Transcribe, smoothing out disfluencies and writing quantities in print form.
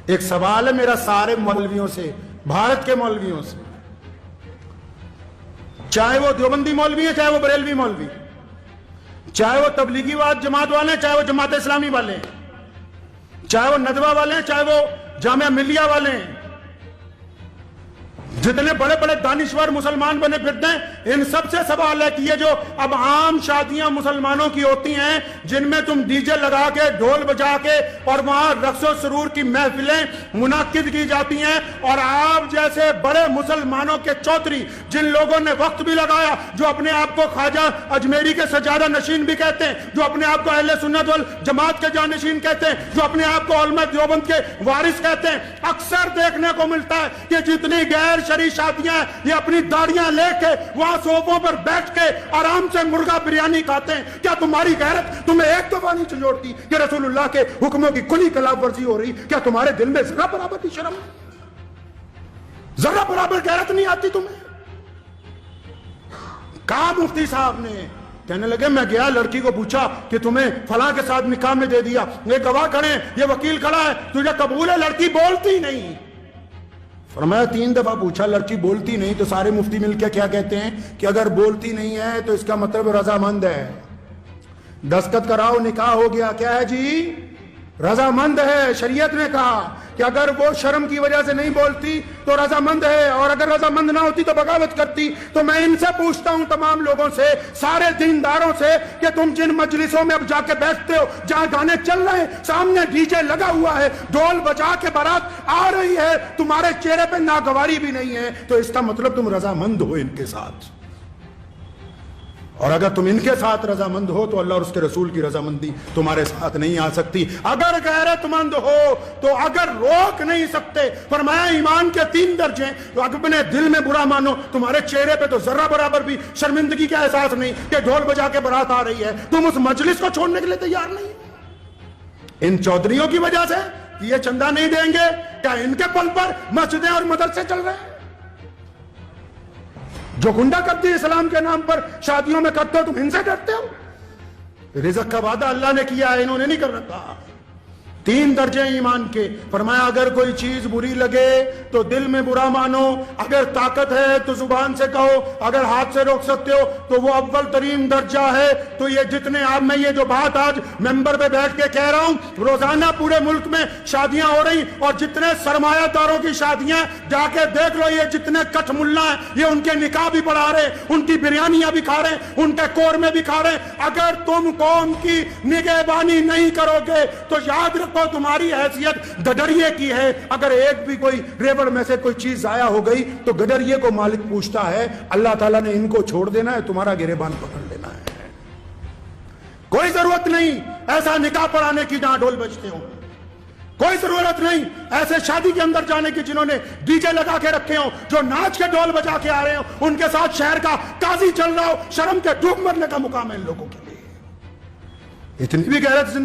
ایک سوال ہے میرا سارے مولویوں سے، بھارت کے مولویوں سے، چاہے وہ دیوبندی مولوی ہیں، چاہے وہ بریلوی مولوی، چاہے وہ تبلیغی جماعت والے ہیں، چاہے وہ جماعت اسلامی والے ہیں، چاہے وہ ندوہ والے ہیں، چاہے وہ جامعہ ملیہ والے ہیں، جتنے بڑے بڑے دانشور مسلمان بنے پھرتے ہیں، ان سب سے سوال ہے کہ یہ جو اب عام شادیاں مسلمانوں کی ہوتی ہیں جن میں تم ڈی جے لگا کے ڈھول بجا کے اور وہاں رقص و سرور کی محفلیں منعقد کی جاتی ہیں، اور آپ جیسے بڑے مسلمانوں کے چودھری جن لوگوں نے وقت بھی لگایا، جو اپنے آپ کو خواجہ اجمیری کے سجادہ نشین بھی کہتے ہیں، جو اپنے آپ کو اہل سنت والجماعت کے جانشین کہتے ہیں، جو اپنے آپ کو علماء دیوبند کے وارث کہتے ہیں، اکثر دیکھنے کو ملتا ہے کہ جتنی غیر شرعی شادیاں یہ اپنی داڑیاں لے کے وہاں صوفوں پر بیٹھ کے آرام سے مرغا بریانی کھاتے ہیں۔ کیا تمہاری غیرت تمہیں ایک دفعہ نہیں چھوڑتی کہ رسول اللہ کے حکموں کی کھلی خلاف ورزی ہو رہی؟ کیا تمہارے دل میں ذرا برابر کی شرم، ذرا برابر غیرت نہیں آتی تمہیں؟ کہا مفتی صاحب نے، کہنے لگے میں گیا لڑکی کو پوچھا کہ تمہیں فلاں کے ساتھ نکاح میں دے دیا، یہ گواہ کھڑے ہیں، یہ وکیل کھڑا ہے، تجھے قبول ہے؟ لڑکی بولتی نہیں۔ فرمایا 3 دفعہ پوچھا، لڑکی بولتی نہیں، تو سارے مفتی مل کے کیا کہتے ہیں کہ اگر بولتی نہیں ہے تو اس کا مطلب رضامند ہے، دستخط کراؤ نکاح ہو گیا۔ کیا ہے جی؟ رضامند ہے۔ شریعت نے کہا کہ اگر وہ شرم کی وجہ سے نہیں بولتی تو رضامند ہے، اور اگر رضامند نہ ہوتی تو بغاوت کرتی۔ تو میں ان سے پوچھتا ہوں، تمام لوگوں سے، سارے دینداروں سے، کہ تم جن مجلسوں میں اب جا کے بیٹھتے ہو جہاں گانے چل رہے ہیں، سامنے ڈی جے لگا ہوا ہے، ڈھول بجا کے بارات آ رہی ہے، تمہارے چہرے پہ ناگواری بھی نہیں ہے، تو اس کا مطلب تم رضامند ہو ان کے ساتھ۔ اور اگر تم ان کے ساتھ رضامند ہو تو اللہ اور اس کے رسول کی رضامندی تمہارے ساتھ نہیں آ سکتی۔ اگر غیرت مند ہو تو اگر روک نہیں سکتے، فرمایا ایمان کے 3 درجے، تو اپنے دل میں برا مانو، تمہارے چہرے پہ تو ذرہ برابر بھی شرمندگی کا احساس نہیں کہ ڈھول بجا کے بارات آ رہی ہے، تم اس مجلس کو چھوڑنے کے لیے تیار نہیں۔ ان چودھریوں کی وجہ سے کہ یہ چندہ نہیں دیں گے، کیا ان کے پل پر مسجدیں اور مدرسے چل رہے ہیں؟ جو گنڈا کرتی ہے اسلام کے نام پر شادیوں میں کرتے ہو، تم ان سے ڈرتے ہو؟ رزق کا وعدہ اللہ نے کیا ہے، انہوں نے نہیں کر رکھا۔ 3 درجے ایمان کے، فرمایا اگر کوئی چیز بری لگے تو دل میں برا مانو، اگر طاقت ہے تو زبان سے کہو، اگر ہاتھ سے روک سکتے ہو تو وہ اول ترین درجہ ہے۔ تو یہ جتنے آپ میں یہ جو بات آج ممبر پہ بیٹھ کے کہہ رہا ہوں، روزانہ پورے ملک میں شادیاں ہو رہی، اور جتنے سرمایہ داروں کی شادیاں جا کے دیکھ لو، یہ جتنے کٹ ملا ہیں یہ ان کے نکاح بھی پڑھا رہے، ان کی بریانیاں بھی کھا رہے، ان کے قورمے بھی کھا رہے۔ اگر تم قوم کی نگہبانی نہیں کرو گے تو یاد رکھو تمہاری حیثیت گڈریے کی ہے۔ اگر ایک بھی کوئی ریوڑ میں سے کوئی چیز ضائع ہو گئی تو گڈریے کو مالک پوچھتا ہے، اللہ تعالیٰ نے ان کو چھوڑ دینا ہے، تمہارا گریبان پکڑ لینا ہے۔ کوئی ضرورت نہیں ایسا نکاح پڑھانے کی جہاں ڈھول بجتے ہو، کوئی ضرورت نہیں ایسے شادی کے اندر جانے کی جنہوں نے ڈی جے لگا کے رکھے ہوں، جو ناچ کے ڈھول بجا کے آ رہے ہوں، ان کے ساتھ شہر کا قاضی چل رہا ہو۔ شرم کے ڈوب مرنے کا مقام ہے ان لوگوں کے لیے۔ اتنی بھی غیرت زندہ